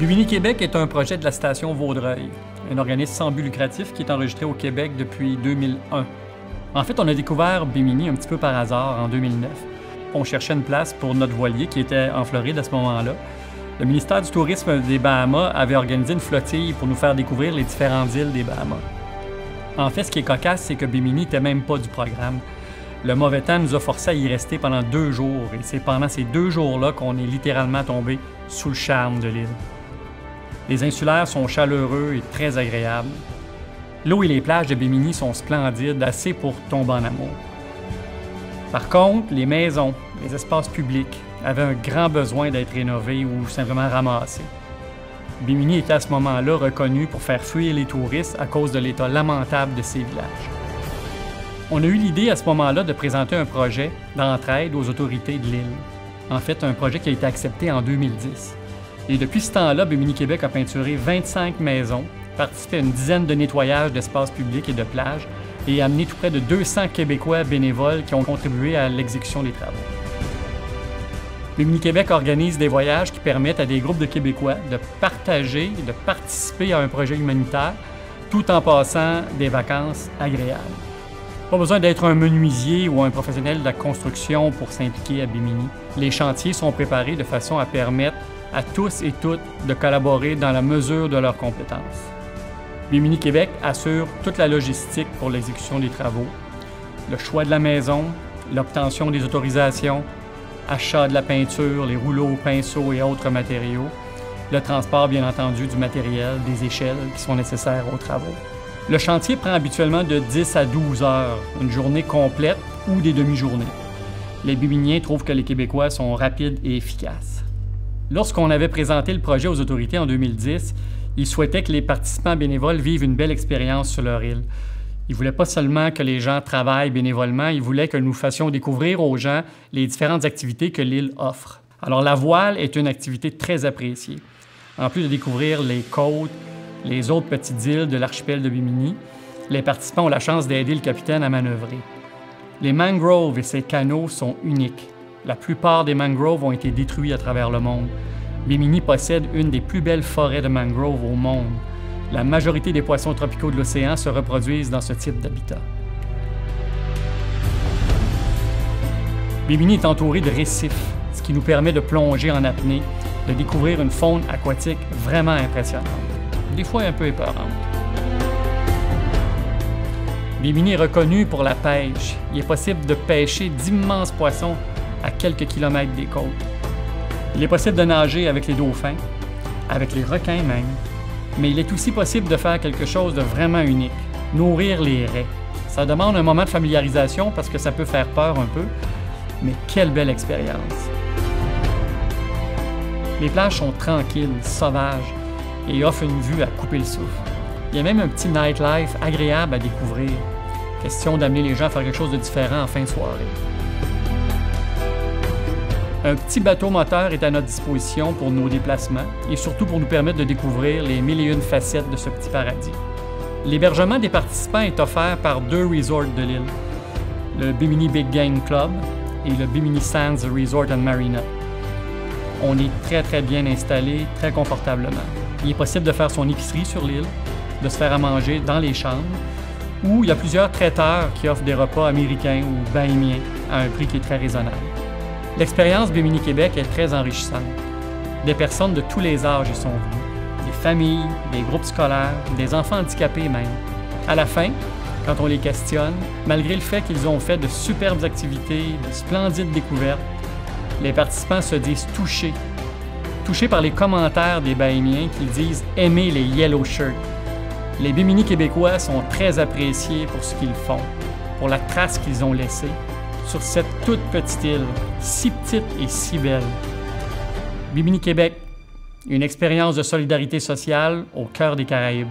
Bimini Québec est un projet de la station Vaudreuil, un organisme sans but lucratif qui est enregistré au Québec depuis 2001. En fait, on a découvert Bimini un petit peu par hasard en 2009. On cherchait une place pour notre voilier qui était en Floride à ce moment-là. Le ministère du Tourisme des Bahamas avait organisé une flottille pour nous faire découvrir les différentes îles des Bahamas. En fait, ce qui est cocasse, c'est que Bimini n'était même pas du programme. Le mauvais temps nous a forcés à y rester pendant 2 jours, et c'est pendant ces 2 jours-là qu'on est littéralement tombé sous le charme de l'île. Les insulaires sont chaleureux et très agréables. L'eau et les plages de Bimini sont splendides, assez pour tomber en amour. Par contre, les maisons, les espaces publics avaient un grand besoin d'être rénovés ou simplement ramassés. Bimini était à ce moment-là reconnu pour faire fuir les touristes à cause de l'état lamentable de ses villages. On a eu l'idée à ce moment-là de présenter un projet d'entraide aux autorités de l'île. En fait, un projet qui a été accepté en 2010. Et depuis ce temps-là, Bimini Québec a peinturé 25 maisons, participé à une dizaine de nettoyages d'espaces publics et de plages et amené tout près de 200 Québécois bénévoles qui ont contribué à l'exécution des travaux. Bimini Québec organise des voyages qui permettent à des groupes de Québécois de partager et de participer à un projet humanitaire tout en passant des vacances agréables. Pas besoin d'être un menuisier ou un professionnel de la construction pour s'impliquer à Bimini. Les chantiers sont préparés de façon à permettre à tous et toutes de collaborer dans la mesure de leurs compétences. Bimini Québec assure toute la logistique pour l'exécution des travaux, le choix de la maison, l'obtention des autorisations, achat de la peinture, les rouleaux, pinceaux et autres matériaux, le transport bien entendu du matériel, des échelles qui sont nécessaires aux travaux. Le chantier prend habituellement de 10 à 12 heures, une journée complète ou des demi-journées. Les Biminiens trouvent que les Québécois sont rapides et efficaces. Lorsqu'on avait présenté le projet aux autorités en 2010, ils souhaitaient que les participants bénévoles vivent une belle expérience sur leur île. Ils ne voulaient pas seulement que les gens travaillent bénévolement, ils voulaient que nous fassions découvrir aux gens les différentes activités que l'île offre. Alors la voile est une activité très appréciée. En plus de découvrir les côtes, les autres petites îles de l'archipel de Bimini, les participants ont la chance d'aider le capitaine à manœuvrer. Les mangroves et ses canaux sont uniques. La plupart des mangroves ont été détruits à travers le monde. Bimini possède une des plus belles forêts de mangroves au monde. La majorité des poissons tropicaux de l'océan se reproduisent dans ce type d'habitat. Bimini est entouré de récifs, ce qui nous permet de plonger en apnée, de découvrir une faune aquatique vraiment impressionnante, des fois un peu épeurante. Bimini est reconnu pour la pêche. Il est possible de pêcher d'immenses poissons à quelques kilomètres des côtes. Il est possible de nager avec les dauphins, avec les requins même, mais il est aussi possible de faire quelque chose de vraiment unique, nourrir les raies. Ça demande un moment de familiarisation parce que ça peut faire peur un peu, mais quelle belle expérience! Les plages sont tranquilles, sauvages et offrent une vue à couper le souffle. Il y a même un petit nightlife agréable à découvrir. Question d'amener les gens à faire quelque chose de différent en fin de soirée. Un petit bateau moteur est à notre disposition pour nos déplacements et surtout pour nous permettre de découvrir les 1001 facettes de ce petit paradis. L'hébergement des participants est offert par 2 resorts de l'île, le Bimini Big Game Club et le Bimini Sands Resort and Marina. On est très bien installé, très confortablement. Il est possible de faire son épicerie sur l'île, de se faire à manger dans les chambres, ou il y a plusieurs traiteurs qui offrent des repas américains ou bahamiens à un prix qui est très raisonnable. L'expérience Bimini Québec est très enrichissante. Des personnes de tous les âges y sont venues. Des familles, des groupes scolaires, des enfants handicapés même. À la fin, quand on les questionne, malgré le fait qu'ils ont fait de superbes activités, de splendides découvertes, les participants se disent touchés par les commentaires des Bahamiens qui disent aimer les Yellow Shirts. Les Bimini québécois sont très appréciés pour ce qu'ils font, pour la trace qu'ils ont laissée sur cette toute petite île, si petite et si belle. Bimini Québec, une expérience de solidarité sociale au cœur des Caraïbes.